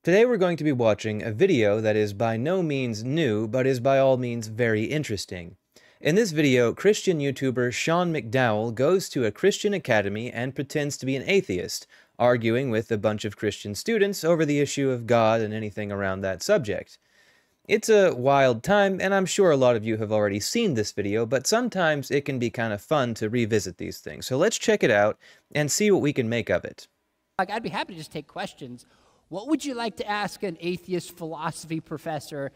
Today we're going to be watching a video that is by no means new, but is by all means very interesting. In this video, Christian YouTuber Sean McDowell goes to a Christian academy and pretends to be an atheist, arguing with a bunch of Christian students over the issue of God and anything around that subject. It's a wild time, and I'm sure a lot of you have already seen this video, but sometimes it can be kind of fun to revisit these things. So let's check it out and see what we can make of it. I'd be happy to just take questions. What would you like to ask an atheist philosophy professor?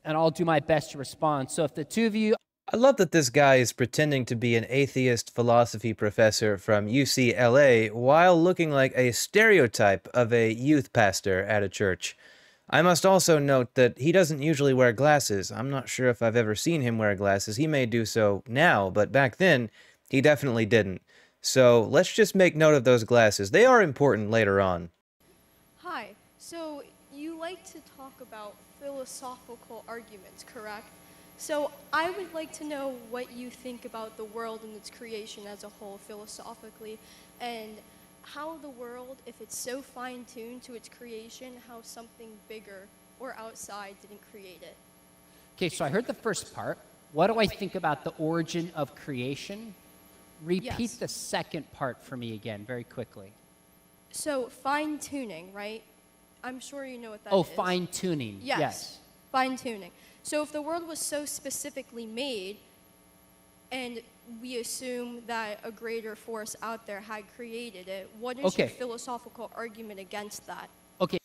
And I'll do my best to respond. So if the two of you... I love that this guy is pretending to be an atheist philosophy professor from UCLA while looking like a stereotype of a youth pastor at a church. I must also note that he doesn't usually wear glasses. I'm not sure if I've ever seen him wear glasses. He may do so now, but back then, he definitely didn't. So let's just make note of those glasses. They are important later on. Hi, so you like to talk about philosophical arguments, correct? So I would like to know what you think about the world and its creation as a whole philosophically, and how the world, if it's so fine-tuned to its creation, how something bigger or outside didn't create it. Okay, so I heard the first part. What do I think about the origin of creation? Repeat Yes. the second part for me again, very quickly. So fine-tuning, right? I'm sure you know what that is. Oh, fine-tuning. Yes. Fine-tuning. So if the world was so specifically made, and we assume that a greater force out there had created it, what is your philosophical argument against that? Okay.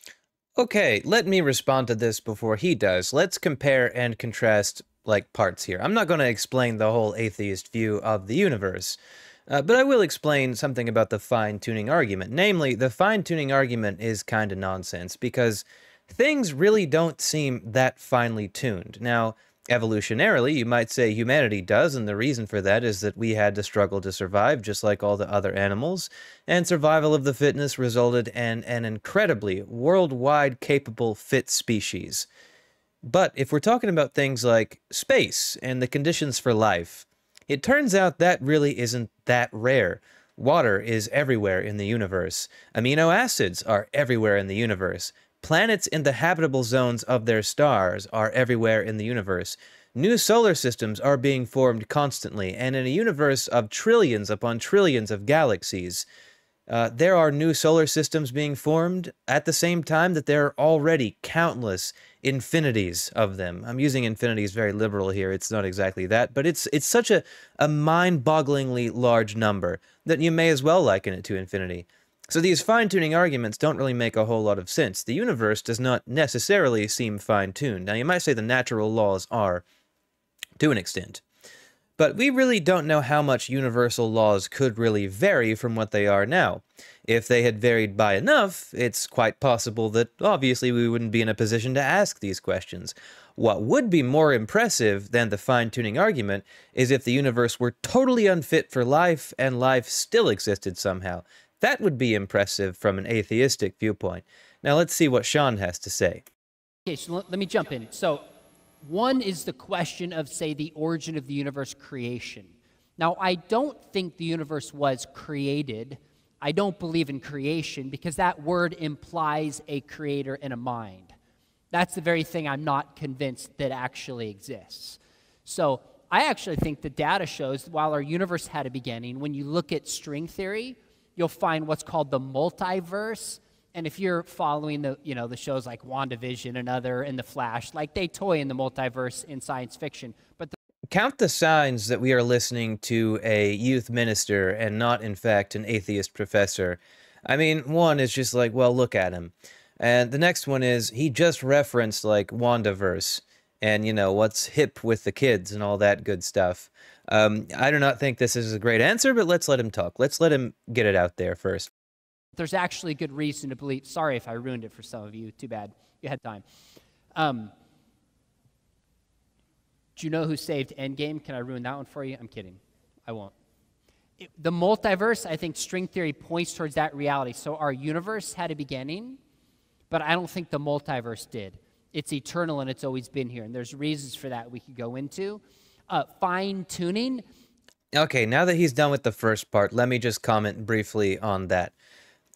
Okay, let me respond to this before he does. Let's compare and contrast, parts here. I'm not going to explain the whole atheist view of the universe. But I will explain something about the fine-tuning argument. Namely, the fine-tuning argument is kind of nonsense because things really don't seem that finely tuned. Now, evolutionarily, you might say humanity does, and the reason for that is that we had to struggle to survive just like all the other animals, and survival of the fittest resulted in an incredibly worldwide capable fit species. But if we're talking about things like space and the conditions for life, it turns out that really isn't that rare. Water is everywhere in the universe. Amino acids are everywhere in the universe. Planets in the habitable zones of their stars are everywhere in the universe. New solar systems are being formed constantly, and in a universe of trillions upon trillions of galaxies, there are new solar systems being formed at the same time that there are already countless infinities of them. I'm using infinities very liberal here. It's not exactly that, but it's such a mind-bogglingly large number that you may as well liken it to infinity. So these fine-tuning arguments don't really make a whole lot of sense. The universe does not necessarily seem fine-tuned. Now, you might say the natural laws are, to an extent. But we really don't know how much universal laws could really vary from what they are now. If they had varied by enough, it's quite possible that obviously we wouldn't be in a position to ask these questions. What would be more impressive than the fine-tuning argument is if the universe were totally unfit for life and life still existed somehow. That would be impressive from an atheistic viewpoint. Now let's see what Sean has to say. Okay, so let me jump in. So one is the question of, say, the origin of the universe creation. Now, I don't think the universe was created. I don't believe in creation because that word implies a creator and a mind. That's the very thing I'm not convinced that actually exists. So I actually think the data shows while our universe had a beginning, when you look at string theory, you'll find what's called the multiverse. And if you're following the shows like WandaVision and The Flash, they toy in the multiverse in science fiction. But count the signs that we are listening to a youth minister and not, in fact, an atheist professor. I mean, one is just well, look at him. And the next one is he just referenced WandaVerse and, what's hip with the kids and all that good stuff. I do not think this is a great answer, but let's let him talk. Let's let him get it out there first. There's actually good reason to believe. Sorry if I ruined it for some of you. Too bad. You had time. Do you know who saved Endgame? Can I ruin that one for you? I'm kidding. I won't. The multiverse, I think string theory points towards that reality. So our universe had a beginning, but I don't think the multiverse did. It's eternal and it's always been here. And there's reasons for that we could go into. Fine-tuning. Okay, now that he's done with the first part, let me just comment briefly on that.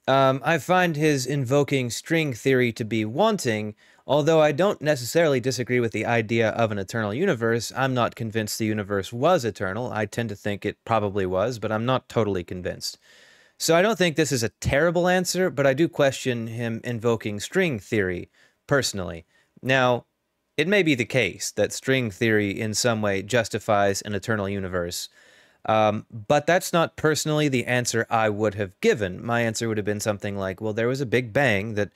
I find his invoking string theory to be wanting, although I don't necessarily disagree with the idea of an eternal universe. I'm not convinced the universe was eternal. I tend to think it probably was, but I'm not totally convinced. So I don't think this is a terrible answer, but I do question him invoking string theory, personally. Now, it may be the case that string theory in some way justifies an eternal universe, but that's not personally the answer I would have given. My answer would have been something like, well, there was a big bang that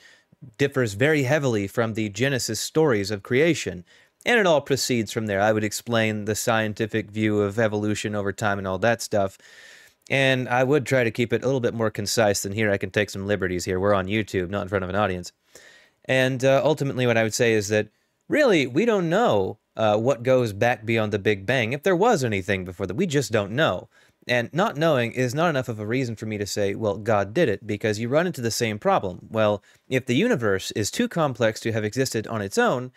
differs very heavily from the Genesis stories of creation, and it all proceeds from there. I would explain the scientific view of evolution over time and all that stuff, and I would try to keep it a little bit more concise than here. I can take some liberties here. We're on YouTube, not in front of an audience. And ultimately what I would say is that, really, we don't know what goes back beyond the Big Bang. If there was anything before that, we just don't know. And not knowing is not enough of a reason for me to say, well, God did it, because you run into the same problem. Well, if the universe is too complex to have existed on its own,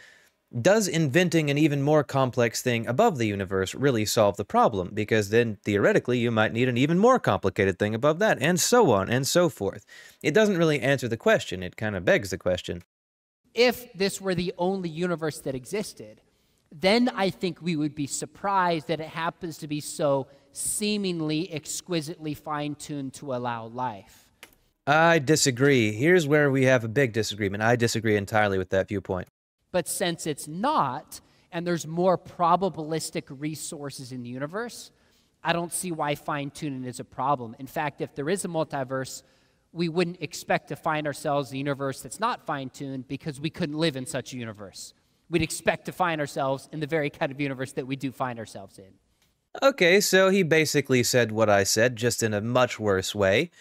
does inventing an even more complex thing above the universe really solve the problem? Because then, theoretically, you might need an even more complicated thing above that, and so on and so forth. It doesn't really answer the question. It kind of begs the question. If this were the only universe that existed, then I think we would be surprised that it happens to be so seemingly exquisitely fine-tuned to allow life. I disagree. Here's where we have a big disagreement. I disagree entirely with that viewpoint. But since it's not, and there's more probabilistic resources in the universe, I don't see why fine-tuning is a problem. In fact, if there is a multiverse, we wouldn't expect to find ourselves in a universe that's not fine-tuned because we couldn't live in such a universe. We'd expect to find ourselves in the very kind of universe that we do find ourselves in. Okay, so he basically said what I said, just in a much worse way.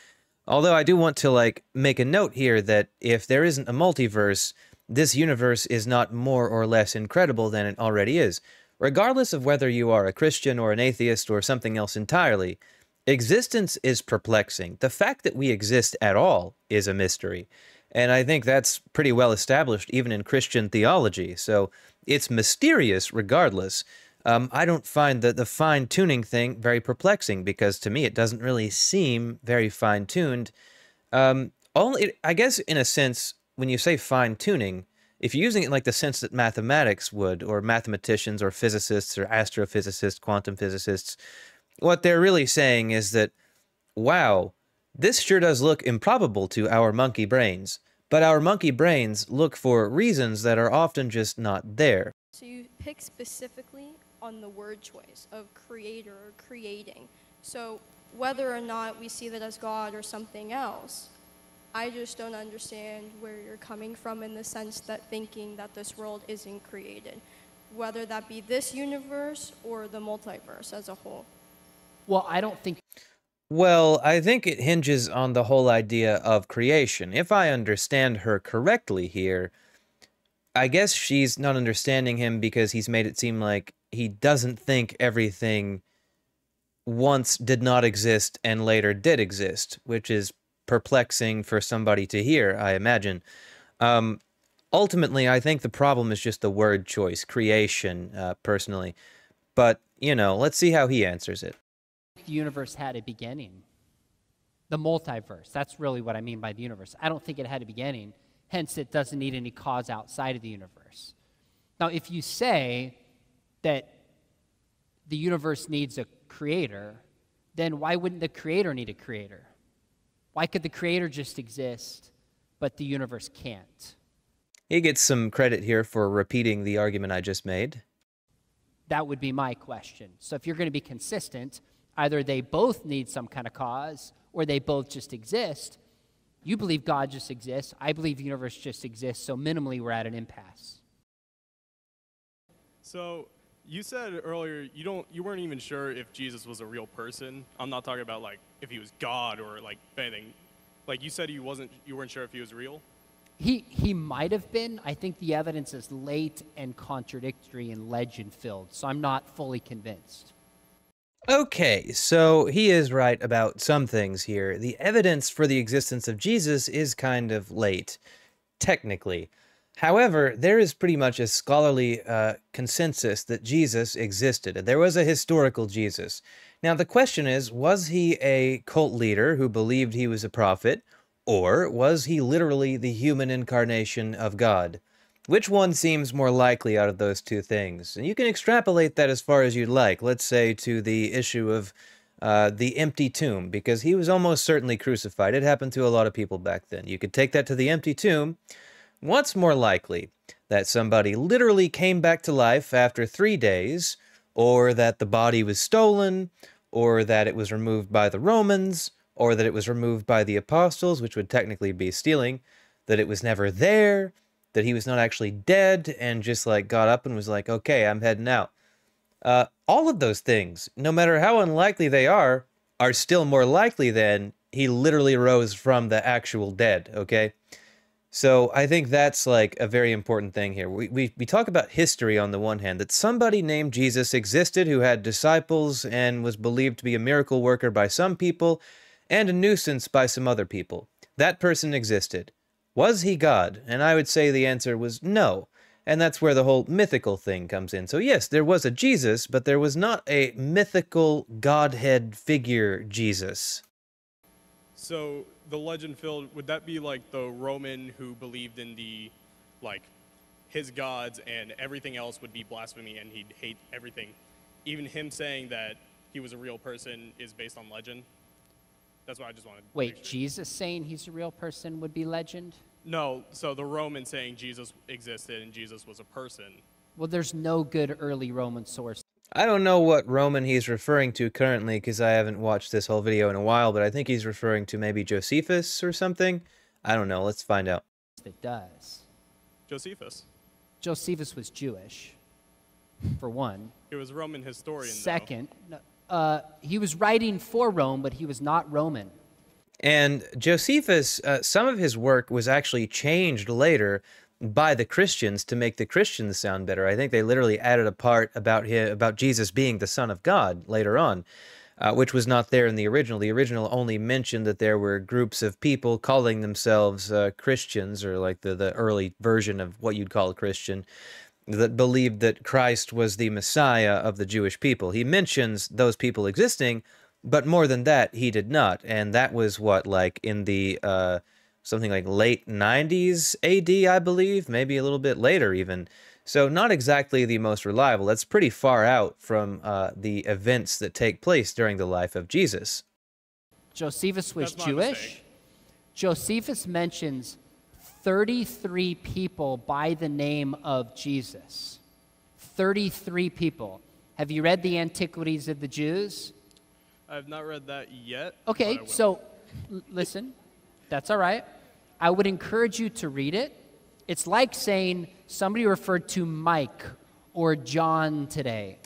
Although I do want to, make a note here that if there isn't a multiverse, this universe is not more or less incredible than it already is. Regardless of whether you are a Christian or an atheist or something else entirely, existence is perplexing. The fact that we exist at all is a mystery. And I think that's pretty well established even in Christian theology. So it's mysterious regardless. I don't find the fine-tuning thing very perplexing because to me it doesn't really seem very fine-tuned. I guess in a sense, when you say fine-tuning, if you're using it in like the sense that mathematics would, or mathematicians or physicists or astrophysicists, quantum physicists, what they're really saying is that, wow, this sure does look improbable to our monkey brains, but our monkey brains look for reasons that are often just not there. So you pick specifically on the word choice of creator or creating. So whether or not we see that as God or something else, I just don't understand where you're coming from in the sense that thinking that this world isn't created, whether that be this universe or the multiverse as a whole. Well, I don't think... Well, I think it hinges on the whole idea of creation. If I understand her correctly here, I guess she's not understanding him because he's made it seem like he doesn't think everything once did not exist and later did exist, which is perplexing for somebody to hear, I imagine. Ultimately, I think the problem is just the word choice, creation, personally. But, let's see how he answers it. The universe had a beginning. The multiverse, that's really what I mean by the universe. I don't think it had a beginning, hence it doesn't need any cause outside of the universe. Now, if you say that the universe needs a creator, then why wouldn't the creator need a creator? Why could the creator just exist, but the universe can't? He gets some credit here for repeating the argument I just made. That would be my question. So if you're going to be consistent, either they both need some kind of cause, or they both just exist. You believe God just exists. I believe the universe just exists. So minimally, we're at an impasse. So you said earlier you weren't even sure if Jesus was a real person. I'm not talking about if he was God or anything. You said you weren't sure if he was real. He might have been. I think the evidence is late and contradictory and legend-filled. So I'm not fully convinced. Okay, so he is right about some things here. The evidence for the existence of Jesus is kind of late, technically. However, there is pretty much a scholarly consensus that Jesus existed. There was a historical Jesus. Now, the question is, was he a cult leader who believed he was a prophet, Or was he literally the human incarnation of God? Which one seems more likely out of those two things? And you can extrapolate that as far as you'd like, let's say to the issue of the empty tomb, because he was almost certainly crucified. It happened to a lot of people back then. You could take that to the empty tomb. What's more likely? That somebody literally came back to life after 3 days, or that the body was stolen, or that it was removed by the Romans, or that it was removed by the apostles, which would technically be stealing, that it was never there, that he was not actually dead and just like got up and was like, okay, I'm heading out. All of those things, no matter how unlikely they are still more likely than he literally rose from the actual dead, okay? So I think that's like a very important thing here. We talk about history on the one hand, that somebody named Jesus existed who had disciples and was believed to be a miracle worker by some people and a nuisance by some other people. That person existed. Was he God? And I would say the answer was no. And that's where the whole mythical thing comes in. So yes, there was a Jesus, but there was not a mythical Godhead figure Jesus. So the legend filled, would that be like the Roman who believed in the, like, his gods and everything else would be blasphemy and he'd hate everything? Even him saying that he was a real person is based on legend? That's what I just wanted to Wait, make sure. Jesus saying he's a real person would be legend? No, so the Roman saying Jesus existed and Jesus was a person. Well, there's no good early Roman source. I don't know what Roman he's referring to currently because I haven't watched this whole video in a while, but I think he's referring to maybe Josephus or something. I don't know. Let's find out. That does. Josephus. Josephus was Jewish, for one. He was a Roman historian, Second, he was writing for Rome, but he was not Roman. And Josephus, some of his work was actually changed later by the Christians to make the Christians sound better. I think they literally added a part about Jesus being the Son of God later on, which was not there in the original. The original only mentioned that there were groups of people calling themselves Christians, or like the early version of what you'd call a Christian, that believed that Christ was the Messiah of the Jewish people. He mentions those people existing, but more than that, he did not. And that was what, like in the something like late 90s AD, I believe, maybe a little bit later even. So not exactly the most reliable. That's pretty far out from the events that take place during the life of Jesus. Josephus was That's my Jewish. mistake. Josephus mentions 33 people by the name of Jesus. 33 people. Have you read the Antiquities of the Jews? I have not read that yet. Okay, but I will. so listen, that's all right. I would encourage you to read it. It's like saying somebody referred to Mike or John today.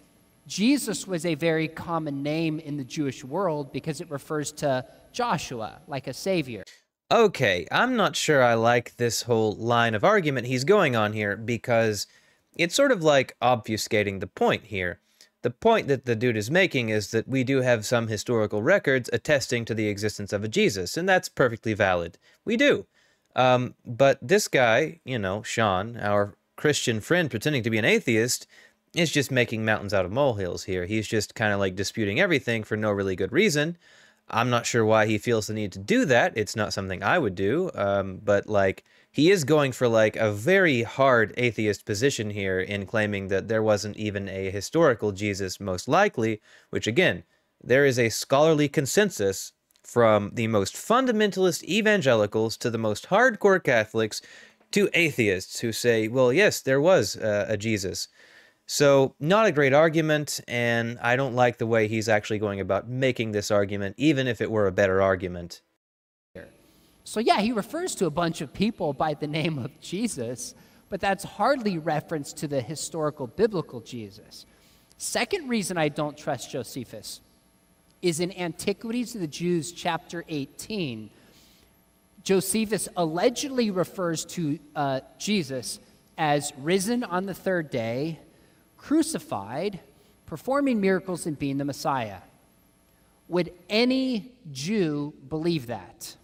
Jesus was a very common name in the Jewish world because it refers to Joshua, like a savior. Okay, I'm not sure I like this whole line of argument he's going on here because it's sort of like obfuscating the point here. The point that the dude is making is that we do have some historical records attesting to the existence of a Jesus, and that's perfectly valid. We do. But this guy, you know, Sean, our Christian friend pretending to be an atheist, is just making mountains out of molehills here. He's just kind of like disputing everything for no really good reason. I'm not sure why he feels the need to do that. It's not something I would do, but like he is going for like a very hard atheist position here in claiming that there wasn't even a historical Jesus most likely, which again, there is a scholarly consensus from the most fundamentalist evangelicals to the most hardcore Catholics to atheists who say, well, yes, there was a Jesus. So, not a great argument, and I don't like the way he's actually going about making this argument, even if it were a better argument. So yeah, he refers to a bunch of people by the name of Jesus, but that's hardly reference to the historical biblical Jesus. Second reason I don't trust Josephus is in Antiquities of the Jews, chapter 18. Josephus allegedly refers to Jesus as risen on the third day, crucified, performing miracles, and being the Messiah. Would any Jew believe that?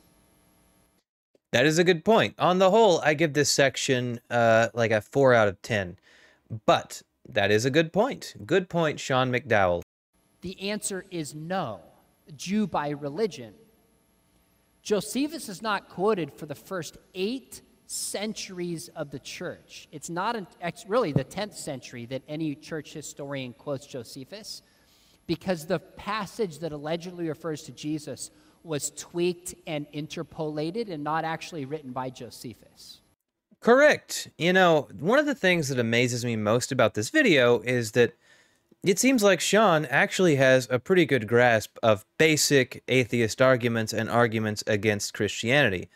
That is a good point. On the whole, I give this section like a 4 out of 10. But that is a good point. Good point, Sean McDowell. The answer is no. Jew by religion. Josephus is not quoted for the first 8 centuries of the church. It's not really the 10th century that any church historian quotes Josephus, because the passage that allegedly refers to Jesus was tweaked and interpolated and not actually written by Josephus. Correct. You know, one of the things that amazes me most about this video is that it seems like Sean actually has a pretty good grasp of basic atheist arguments and arguments against Christianity.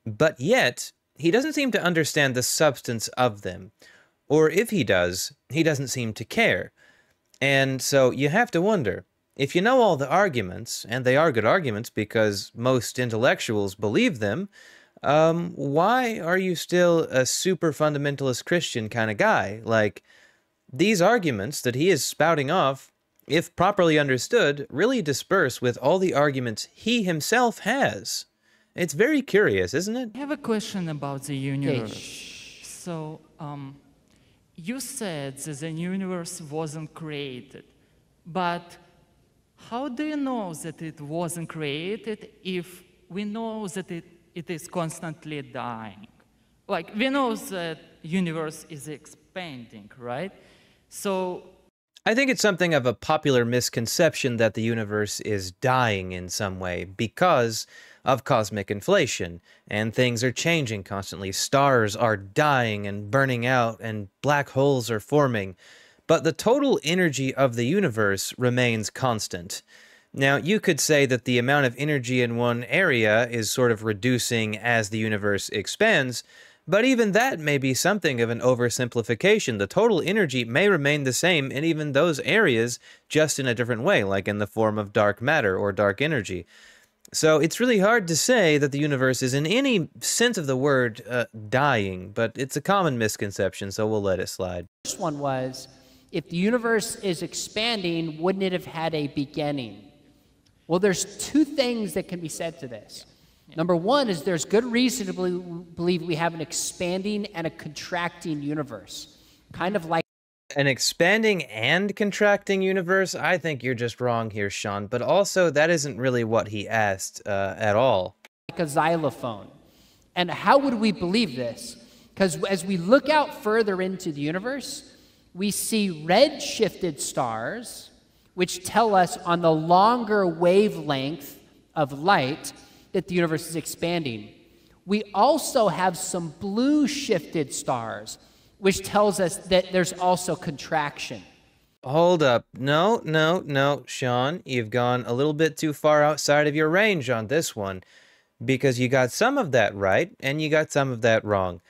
But yet, he doesn't seem to understand the substance of them. Or if he does, he doesn't seem to care. And so you have to wonder, if you know all the arguments, and they are good arguments because most intellectuals believe them, why are you still a super fundamentalist Christian kind of guy? Like, these arguments that he is spouting off, if properly understood, really disperse with all the arguments he himself has. It's very curious, isn't it? I have a question about the universe. Okay. So, you said that the universe wasn't created, but how do you know that it wasn't created if we know that it is constantly dying? Like, we know that universe is expanding, right? So I think it's something of a popular misconception that the universe is dying in some way because of cosmic inflation, and things are changing constantly. Stars are dying and burning out, and black holes are forming. But the total energy of the universe remains constant. Now, you could say that the amount of energy in one area is sort of reducing as the universe expands, but even that may be something of an oversimplification. The total energy may remain the same in even those areas, just in a different way, like in the form of dark matter or dark energy. So it's really hard to say that the universe is in any sense of the word dying, but it's a common misconception, so we'll let it slide. The first one was, if the universe is expanding, wouldn't it have had a beginning? Well, there's 2 things that can be said to this. Number one is there's good reason to believe we have an expanding and a contracting universe, kind of like An expanding and contracting universe? I think you're just wrong here, Sean, but also that isn't really what he asked at all. a xylophone. And how would we believe this? Because as we look out further into the universe, we see red-shifted stars, which tell us on the longer wavelength of light that the universe is expanding. We also have some blue-shifted stars, which tells us that there's also contraction. Hold up. No, Sean. You've gone a little bit too far outside of your range on this one, because you got some of that right, and you got some of that wrong.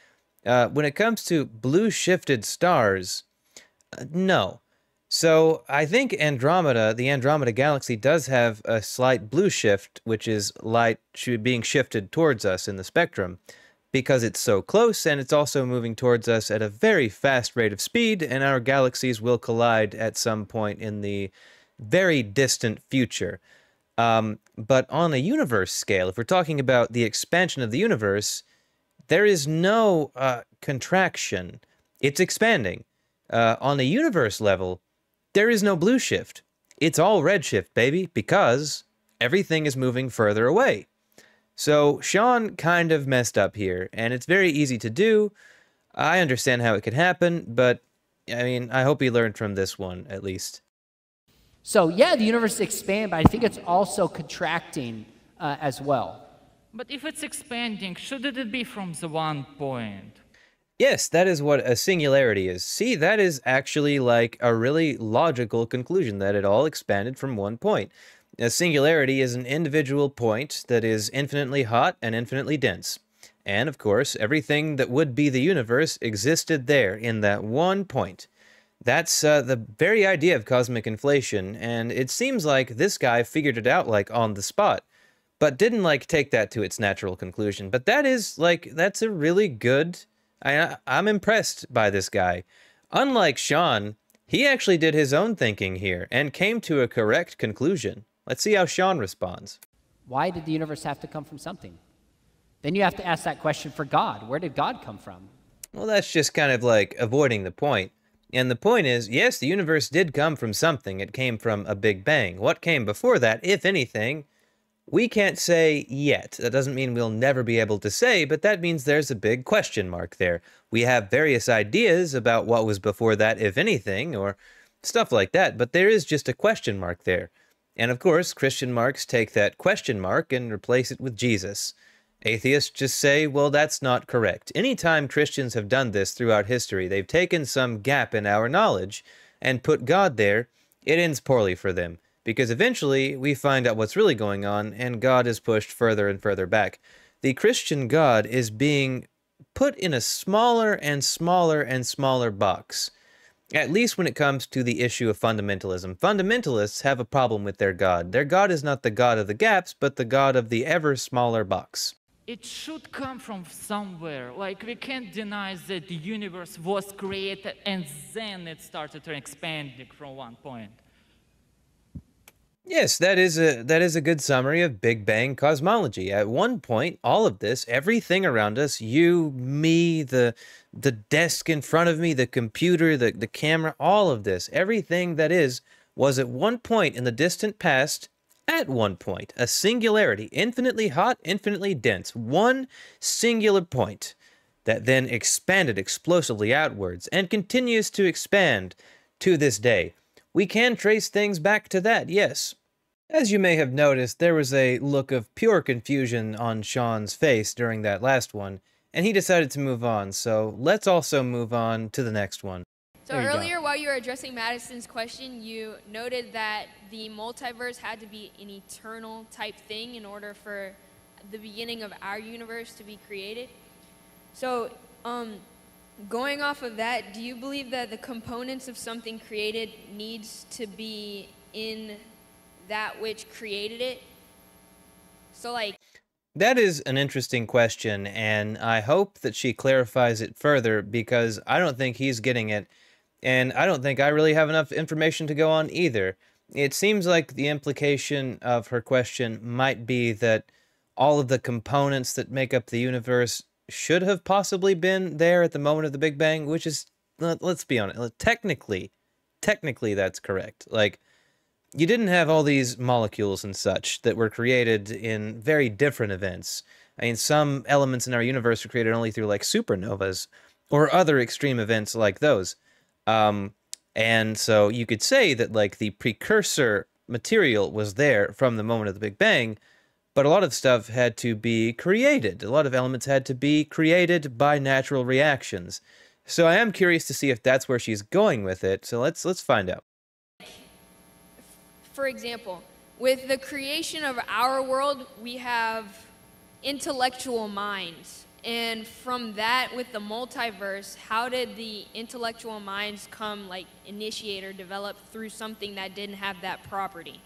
When it comes to blue-shifted stars, no. So I think Andromeda, the Andromeda galaxy, does have a slight blue shift, which is light being shifted towards us in the spectrum, because it's so close, and it's also moving towards us at a very fast rate of speed, and our galaxies will collide at some point in the very distant future. But on a universe scale, if we're talking about the expansion of the universe, there is no contraction. It's expanding. On a universe level, there is no blue shift. It's all red shift, baby, because everything is moving further away. So Sean kind of messed up here, and it's very easy to do. I understand how it could happen, but I mean, I hope he learned from this one, at least. So yeah, the universe is expanding, but I think it's also contracting as well. But if it's expanding, shouldn't it be from the one point? Yes, that is what a singularity is. See, that is actually like a really logical conclusion, that it all expanded from one point. A singularity is an individual point that is infinitely hot and infinitely dense. And, of course, everything that would be the universe existed there in that one point. That's the very idea of cosmic inflation, and it seems like this guy figured it out, like, on the spot, but didn't, like, take that to its natural conclusion. But that is, like, that's a really good... I'm impressed by this guy. Unlike Sean, he actually did his own thinking here and came to a correct conclusion. Let's see how Sean responds. Why did the universe have to come from something? Then you have to ask that question for God. Where did God come from? Well, that's just kind of like avoiding the point. And the point is, yes, the universe did come from something. It came from a Big Bang. What came before that, if anything, We can't say yet. That doesn't mean we'll never be able to say, but that means there's a big question mark there. We have various ideas about what was before that, if anything, or stuff like that, but there is just a question mark there. And of course, Christian marks take that question mark and replace it with Jesus. Atheists just say, well, that's not correct. Anytime Christians have done this throughout history, they've taken some gap in our knowledge and put God there, it ends poorly for them. Because eventually we find out what's really going on, and God is pushed further and further back. The Christian God is being put in a smaller and smaller and smaller box, at least when it comes to the issue of fundamentalism. Fundamentalists have a problem with their God. Their God is not the God of the gaps, but the God of the ever smaller box. It should come from somewhere. Like, we can't deny that the universe was created and then it started to expanding from one point. Yes, that is a good summary of Big Bang cosmology. At one point, all of this, everything around us, you, me, the desk in front of me, the computer, the camera, all of this, everything that is, was at one point in the distant past, at one point, a singularity, infinitely hot, infinitely dense, one singular point that then expanded explosively outwards and continues to expand to this day. We can trace things back to that, yes. As you may have noticed, there was a look of pure confusion on Sean's face during that last one, and he decided to move on, so let's also move on to the next one. So earlier, while you were addressing Madison's question, you noted that the multiverse had to be an eternal type thing in order for the beginning of our universe to be created. So, going off of that, do you believe that the components of something created needs to be in that which created it? So, like... That is an interesting question, and I hope that she clarifies it further, because I don't think he's getting it, and I don't think I really have enough information to go on either. It seems like the implication of her question might be that all of the components that make up the universe should have possibly been there at the moment of the Big Bang, which is, let's be honest, technically that's correct. Like, you didn't have all these molecules and such that were created in very different events. I mean, some elements in our universe were created only through, like, supernovas or other extreme events like those. And so you could say that, like, the precursor material was there from the moment of the Big Bang, but a lot of stuff had to be created. A lot of elements had to be created by natural reactions. So I am curious to see if that's where she's going with it. So let's find out. For example, with the creation of our world, we have intellectual minds. And from that, with the multiverse, how did the intellectual minds come, like, initiate or develop through something that didn't have that property?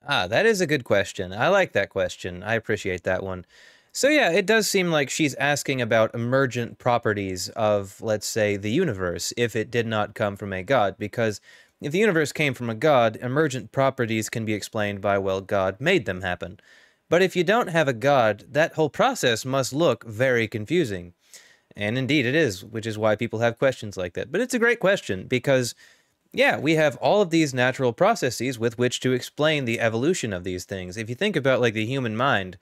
Ah, that is a good question. I like that question. I appreciate that one. So yeah, it does seem like she's asking about emergent properties of, let's say, the universe, if it did not come from a god, because if the universe came from a god, emergent properties can be explained by, well, God made them happen. But if you don't have a god, that whole process must look very confusing. And indeed it is, which is why people have questions like that. But it's a great question, because, yeah, we have all of these natural processes with which to explain the evolution of these things. If you think about, like, the human mind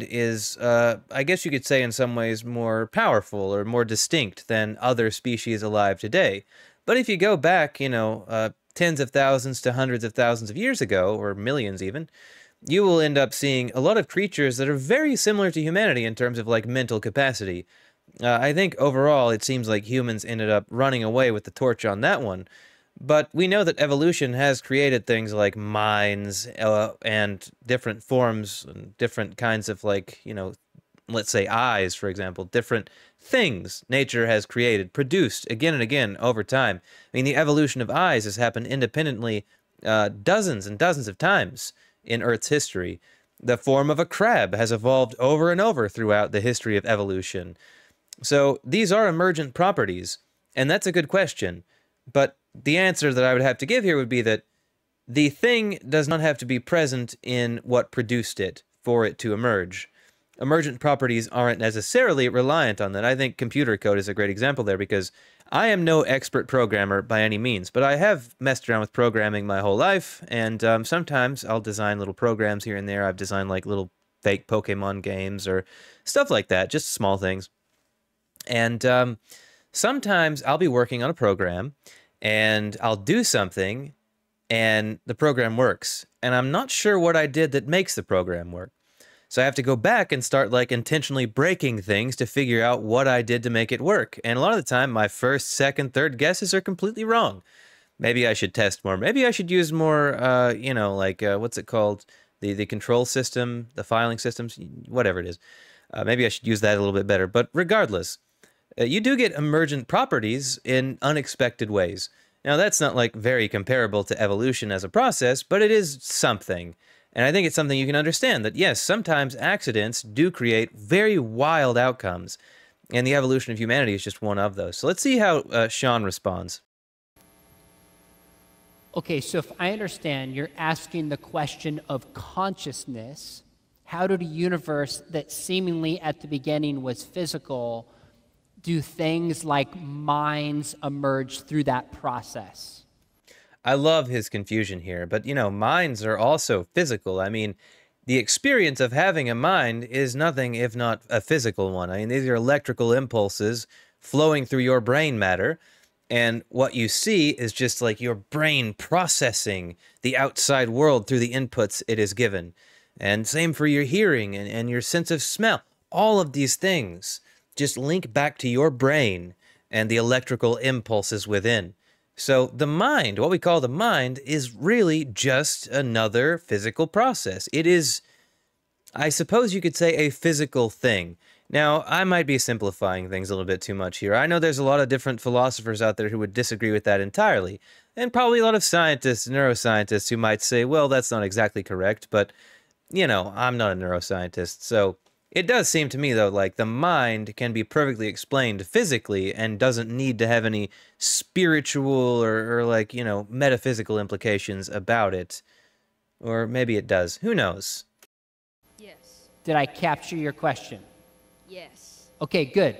is, I guess you could say in some ways, more powerful or more distinct than other species alive today. But if you go back, you know, tens of thousands to hundreds of thousands of years ago, or millions even, you will end up seeing a lot of creatures that are very similar to humanity in terms of, like, mental capacity. I think overall it seems like humans ended up running away with the torch on that one. But we know that evolution has created things like minds and different forms and different kinds of, like, you know, let's say eyes, for example, different things nature has created, produced again and again over time. I mean, the evolution of eyes has happened independently dozens and dozens of times in Earth's history. The form of a crab has evolved over and over throughout the history of evolution. So these are emergent properties, and that's a good question. But the answer that I would have to give here would be that the thing does not have to be present in what produced it for it to emerge. emergent properties aren't necessarily reliant on that. I think computer code is a great example there, because I am no expert programmer by any means, but I have messed around with programming my whole life, and sometimes I'll design little programs here and there. I've designed like little fake Pokemon games or stuff like that, just small things. And sometimes I'll be working on a program, and I'll do something, and the program works, and I'm not sure what I did that makes the program work. So I have to go back and start like intentionally breaking things to figure out what I did to make it work. And a lot of the time, my first, second, third guesses are completely wrong. Maybe I should test more. Maybe I should use more, you know, like, what's it called? The control system, the filing systems, whatever it is. Maybe I should use that a little bit better. But regardless, you do get emergent properties in unexpected ways. Now, that's not like very comparable to evolution as a process, but it is something. And I think it's something you can understand, that yes, sometimes accidents do create very wild outcomes, and the evolution of humanity is just one of those. So let's see how Sean responds. Okay, so if I understand, you're asking the question of consciousness. How did a universe that seemingly at the beginning was physical do things like minds emerge through that process? I love his confusion here, but you know, minds are also physical. I mean, the experience of having a mind is nothing if not a physical one. I mean, these are electrical impulses flowing through your brain matter, and what you see is just like your brain processing the outside world through the inputs it is given. And same for your hearing and your sense of smell. All of these things just link back to your brain and the electrical impulses within. So the mind, what we call the mind, is really just another physical process. It is, I suppose you could say, a physical thing. Now, I might be simplifying things a little bit too much here. I know there's a lot of different philosophers out there who would disagree with that entirely, and probably a lot of scientists, neuroscientists, who might say, well, that's not exactly correct, but, you know, I'm not a neuroscientist, so it does seem to me, though, like the mind can be perfectly explained physically and doesn't need to have any spiritual or like, you know, metaphysical implications about it. Or maybe it does. Who knows? Yes. Did I capture your question? Yes. Okay, good.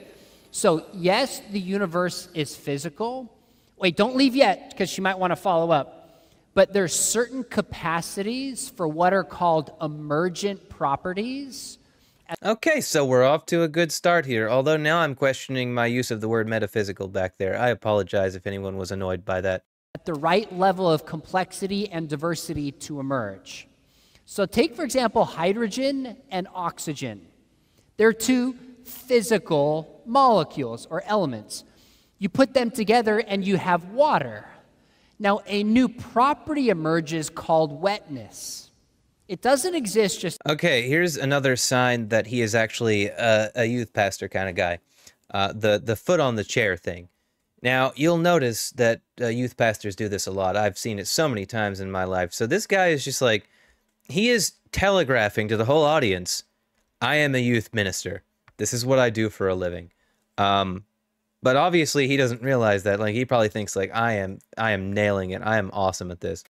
So, yes, the universe is physical. Wait, don't leave yet, because she might want to follow up. But there's certain capacities for what are called emergent properties. Okay, so we're off to a good start here, although now I'm questioning my use of the word metaphysical back there. I apologize if anyone was annoyed by that. At the right level of complexity and diversity to emerge. So take, for example, hydrogen and oxygen. They're two physical molecules or elements. You put them together and you have water. Now, a new property emerges called wetness. It doesn't exist just... Okay, here's another sign that he is actually a youth pastor kind of guy. The foot on the chair thing. Now, you'll notice that youth pastors do this a lot. I've seen it so many times in my life. So this guy is just like, he is telegraphing to the whole audience, I am a youth minister. This is what I do for a living. But obviously he doesn't realize that. Like, he probably thinks like, I am nailing it. I am awesome at this.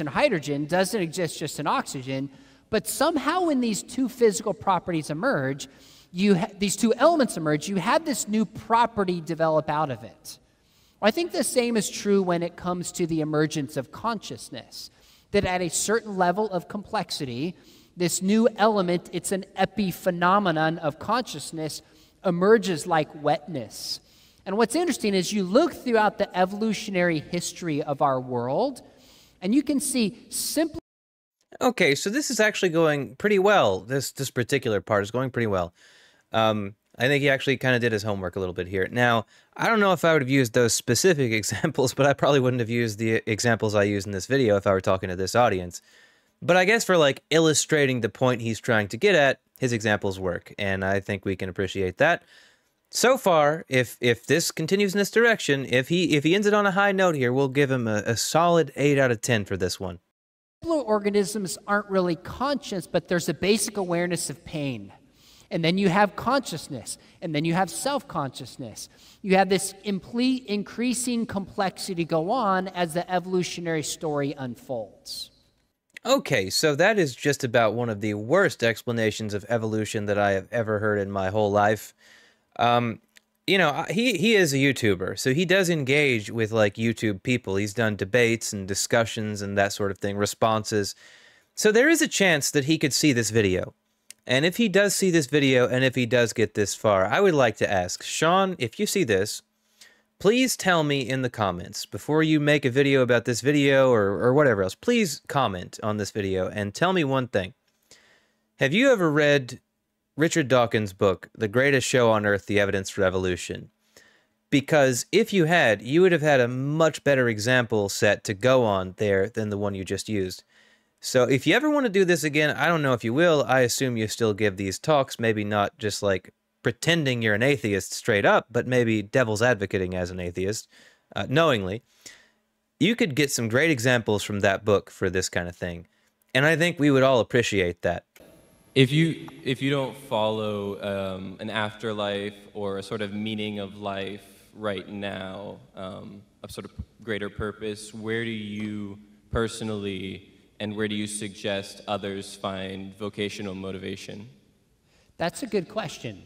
And hydrogen doesn't exist just in oxygen, but somehow when these two physical properties emerge, these two elements emerge, you have this new property develop out of it. Well, I think the same is true when it comes to the emergence of consciousness, that at a certain level of complexity, this new element, it's an epiphenomenon of consciousness, emerges like wetness. And what's interesting is you look throughout the evolutionary history of our world, and you can see simply... Okay, so this is actually going pretty well. This particular part is going pretty well. I think he actually kind of did his homework a little bit here. Now, I don't know if I would have used those specific examples, but I probably wouldn't have used the examples I used in this video if I were talking to this audience. But I guess for like illustrating the point he's trying to get at, his examples work, and I think we can appreciate that. So far, if this continues in this direction, if he ends it on a high note here, we'll give him a solid 8 out of 10 for this one. Organisms aren't really conscious, but there's a basic awareness of pain. And then you have consciousness, and then you have self-consciousness. You have this increasing complexity go on as the evolutionary story unfolds. Okay, so that is just about one of the worst explanations of evolution that I have ever heard in my whole life. Um, he is a YouTuber, so he does engage with like YouTube people. He's done debates and discussions and that sort of thing, responses. So there is a chance that he could see this video. And if he does see this video, and if he does get this far, I would like to ask, Sean, if you see this, please tell me in the comments, before you make a video about this video or whatever else, please comment on this video and tell me one thing. Have you ever read Richard Dawkins' book, The Greatest Show on Earth, The Evidence for Evolution? Because if you had, you would have had a much better example set to go on there than the one you just used. So if you ever want to do this again, I don't know if you will. I assume you still give these talks, maybe not just like pretending you're an atheist straight up, but maybe devil's advocating as an atheist, knowingly. You could get some great examples from that book for this kind of thing. And I think we would all appreciate that. If you don't follow an afterlife or a sort of meaning of life right now, a sort of greater purpose, where do you personally and where do you suggest others find vocational motivation? That's a good question.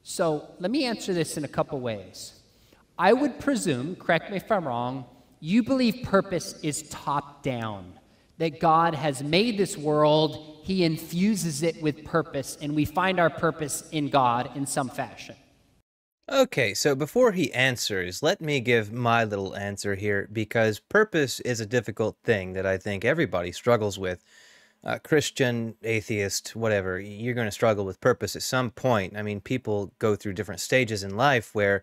So let me answer this in a couple ways. I would presume, correct me if I'm wrong, you believe purpose is top down, that God has made this world, he infuses it with purpose, and we find our purpose in God in some fashion. Okay, so before he answers, let me give my little answer here, because purpose is a difficult thing that I think everybody struggles with. Christian, atheist, whatever, you're going to struggle with purpose at some point. I mean, people go through different stages in life where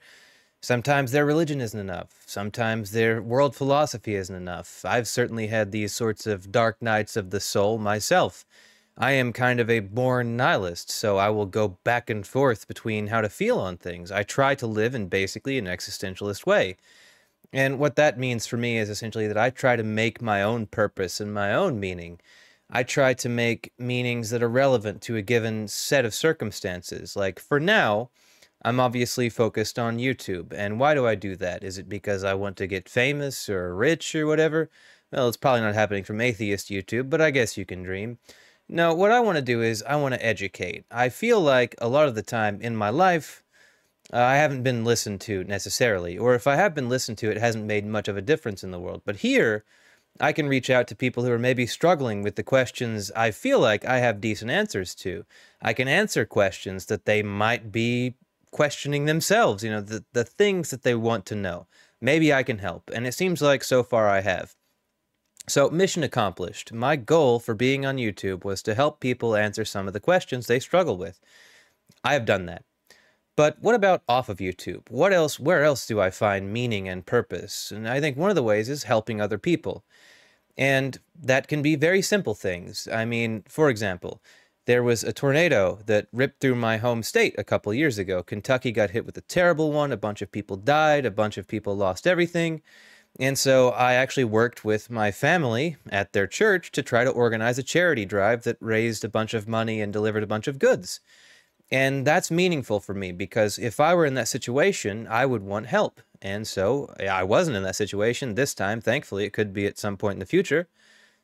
sometimes their religion isn't enough. Sometimes their world philosophy isn't enough. I've certainly had these sorts of dark nights of the soul myself. I am kind of a born nihilist, so I will go back and forth between how to feel on things. I try to live in basically an existentialist way. And what that means for me is essentially that I try to make my own purpose and my own meaning. I try to make meanings that are relevant to a given set of circumstances. Like, for now, I'm obviously focused on YouTube. And why do I do that? Is it because I want to get famous or rich or whatever? Well, it's probably not happening from atheist YouTube, but I guess you can dream. No, what I want to do is I want to educate. I feel like a lot of the time in my life, I haven't been listened to necessarily. Or if I have been listened to, it hasn't made much of a difference in the world. But here, I can reach out to people who are maybe struggling with the questions I feel like I have decent answers to. I can answer questions that they might be questioning themselves, you know, the things that they want to know. Maybe I can help, and it seems like so far I have. So, mission accomplished. My goal for being on YouTube was to help people answer some of the questions they struggle with. I have done that. But what about off of YouTube? What else? Where else do I find meaning and purpose? And I think one of the ways is helping other people. And that can be very simple things. I mean, for example, there was a tornado that ripped through my home state a couple years ago. Kentucky got hit with a terrible one. A bunch of people died. A bunch of people lost everything. And so I actually worked with my family at their church to try to organize a charity drive that raised a bunch of money and delivered a bunch of goods. And that's meaningful for me because if I were in that situation, I would want help. And so I wasn't in that situation this time. Thankfully, it could be at some point in the future.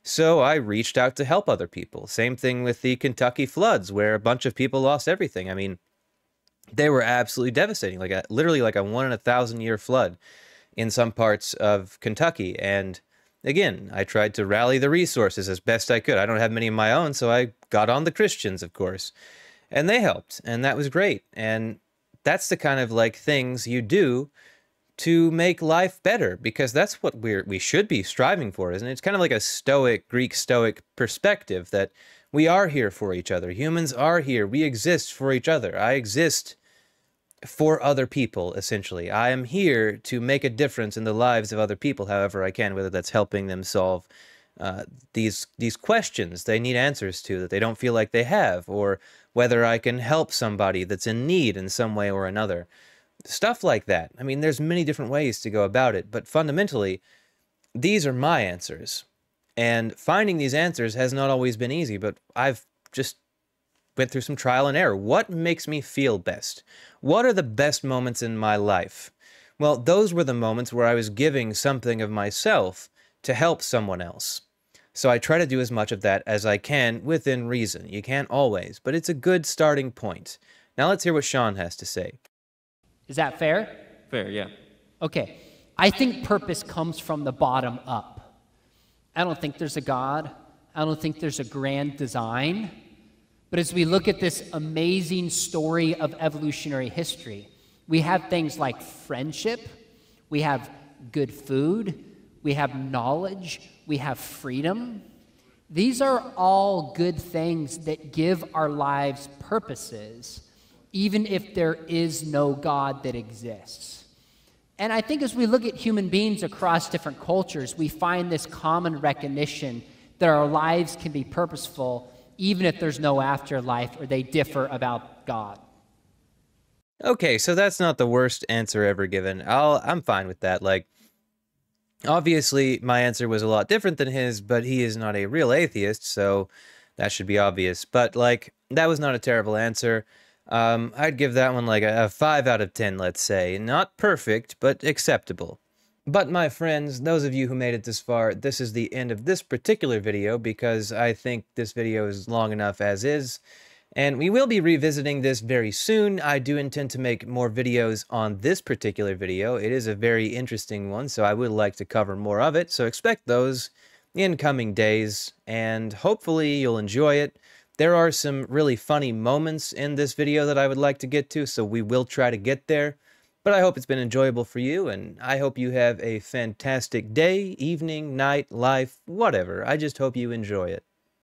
So I reached out to help other people. Same thing with the Kentucky floods where a bunch of people lost everything. I mean, they were absolutely devastating, literally like a 1 in 1,000 year flood in some parts of Kentucky. And again, I tried to rally the resources as best I could. I don't have many of my own, so I got on the Christians, of course. And they helped, and that was great. And that's the kind of like things you do to make life better, because that's what we should be striving for, isn't it? It's kind of like a stoic, Greek stoic perspective that we are here for each other. Humans are here. We exist for each other. I exist for other people, essentially. I am here to make a difference in the lives of other people, however I can, whether that's helping them solve these questions they need answers to that they don't feel like they have, or whether I can help somebody that's in need in some way or another. Stuff like that. I mean, there's many different ways to go about it, but fundamentally, these are my answers. And finding these answers has not always been easy, but I've just went through some trial and error. What makes me feel best? What are the best moments in my life? Well, those were the moments where I was giving something of myself to help someone else. So I try to do as much of that as I can within reason. You can't always, but it's a good starting point. Now let's hear what Sean has to say. Is that fair? Fair, yeah. Okay. I think purpose comes from the bottom up. I don't think there's a God. I don't think there's a grand design. But as we look at this amazing story of evolutionary history, we have things like friendship, we have good food, we have knowledge, we have freedom. These are all good things that give our lives purposes, even if there is no God that exists. And I think as we look at human beings across different cultures, we find this common recognition that our lives can be purposeful even if there's no afterlife or they differ about God. Okay, so that's not the worst answer ever given. I'm fine with that. Like, obviously, my answer was a lot different than his, but he is not a real atheist, so that should be obvious. But, like, that was not a terrible answer. I'd give that one like a 5 out of 10, let's say. Not perfect, but acceptable. But my friends, those of you who made it this far, this is the end of this particular video because I think this video is long enough as is. And we will be revisiting this very soon. I do intend to make more videos on this particular video. It is a very interesting one, so I would like to cover more of it. So expect those in coming days, and hopefully you'll enjoy it. There are some really funny moments in this video that I would like to get to, so we will try to get there. But I hope it's been enjoyable for you, and I hope you have a fantastic day, evening, night, life, whatever. I just hope you enjoy it.